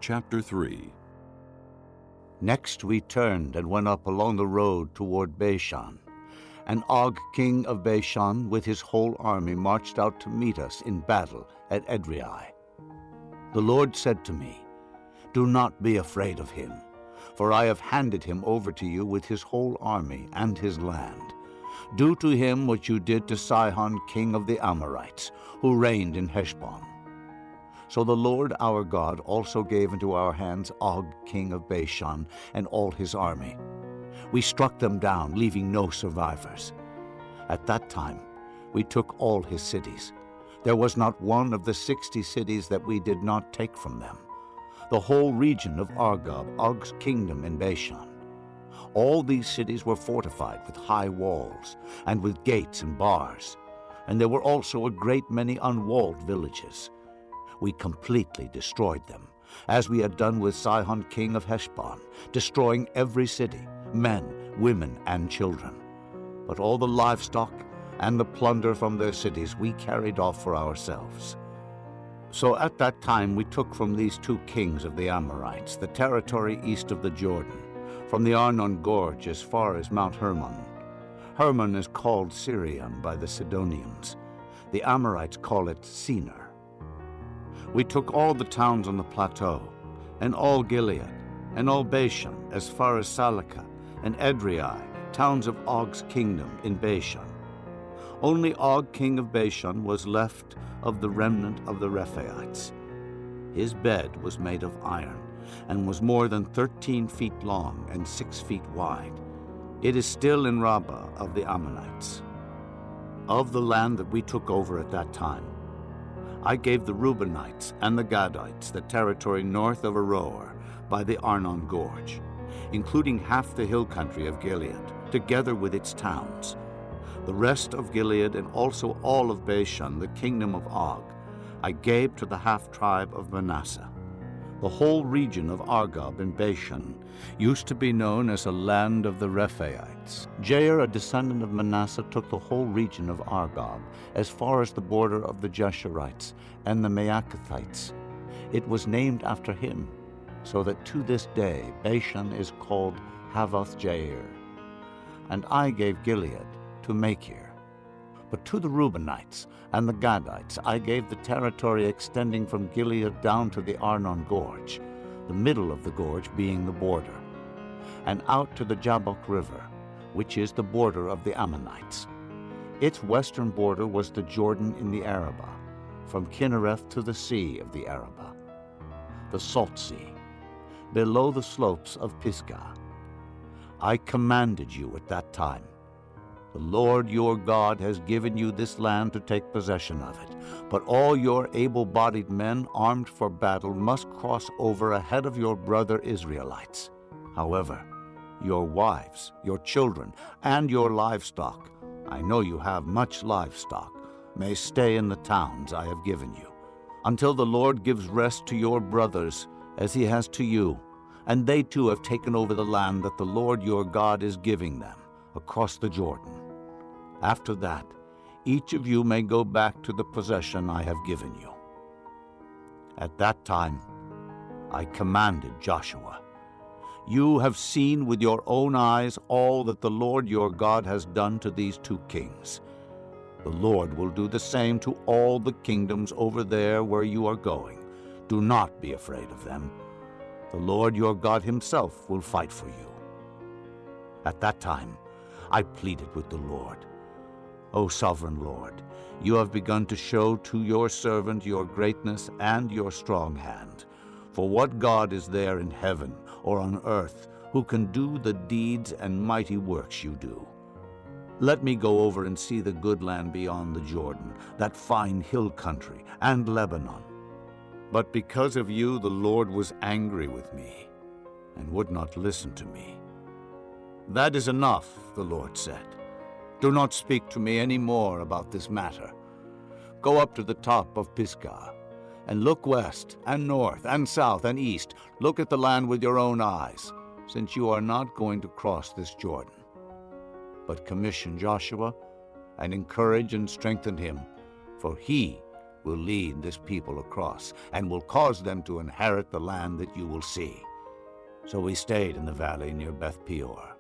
Chapter 3. Next we turned and went up along the road toward Bashan. And Og, king of Bashan, with his whole army marched out to meet us in battle at Edrei. The Lord said to me, "Do not be afraid of him, for I have handed him over to you with his whole army and his land. Do to him what you did to Sihon, king of the Amorites, who reigned in Heshbon." So the Lord our God also gave into our hands Og, king of Bashan, and all his army. We struck them down, leaving no survivors. At that time we took all his cities. There was not one of the 60 cities that we did not take from them. The whole region of Argob, Og's kingdom in Bashan. All these cities were fortified with high walls, and with gates and bars. And there were also a great many unwalled villages. We completely destroyed them, as we had done with Sihon king of Heshbon, destroying every city, men, women, and children. But all the livestock and the plunder from their cities we carried off for ourselves. So at that time we took from these 2 kings of the Amorites the territory east of the Jordan, from the Arnon Gorge as far as Mount Hermon. Hermon is called Sirion by the Sidonians. The Amorites call it Senir. We took all the towns on the plateau, and all Gilead, and all Bashan, as far as Salakah, and Edrei, towns of Og's kingdom in Bashan. Only Og, king of Bashan, was left of the remnant of the Rephaites. His bed was made of iron, and was more than 13 feet long and 6 feet wide. It is still in Rabbah of the Ammonites. Of the land that we took over at that time, I gave the Reubenites and the Gadites the territory north of Aroer by the Arnon Gorge, including half the hill country of Gilead, together with its towns. The rest of Gilead and also all of Bashan, the kingdom of Og, I gave to the half-tribe of Manasseh. The whole region of Argob and Bashan used to be known as a land of the Rephaites. Jair, a descendant of Manasseh, took the whole region of Argob, as far as the border of the Jeshurites and the Maacathites. It was named after him, so that to this day Bashan is called Havoth Jair. And I gave Gilead to Machir. But to the Reubenites and the Gadites I gave the territory extending from Gilead down to the Arnon Gorge, the middle of the gorge being the border, and out to the Jabbok River, which is the border of the Ammonites. Its western border was the Jordan in the Arabah, from Kinnereth to the sea of the Arabah, the Salt Sea, below the slopes of Pisgah. I commanded you at that time, "The Lord your God has given you this land to take possession of it, but all your able-bodied men armed for battle must cross over ahead of your brother Israelites. However, your wives, your children, and your livestock, I know you have much livestock, may stay in the towns I have given you, until the Lord gives rest to your brothers as he has to you, and they too have taken over the land that the Lord your God is giving them across the Jordan. After that, each of you may go back to the possession I have given you." At that time, I commanded Joshua, "You have seen with your own eyes all that the Lord your God has done to these 2 kings. The Lord will do the same to all the kingdoms over there where you are going. Do not be afraid of them. The Lord your God himself will fight for you." At that time, I pleaded with the Lord, "O sovereign Lord, you have begun to show to your servant your greatness and your strong hand. For what God is there in heaven or on earth who can do the deeds and mighty works you do? Let me go over and see the good land beyond the Jordan, that fine hill country, and Lebanon." But because of you the Lord was angry with me and would not listen to me. "That is enough," the Lord said. "Do not speak to me any more about this matter. Go up to the top of Pisgah, and look west and north and south and east. Look at the land with your own eyes, since you are not going to cross this Jordan. But commission Joshua and encourage and strengthen him, for he will lead this people across and will cause them to inherit the land that you will see." So we stayed in the valley near Beth Peor.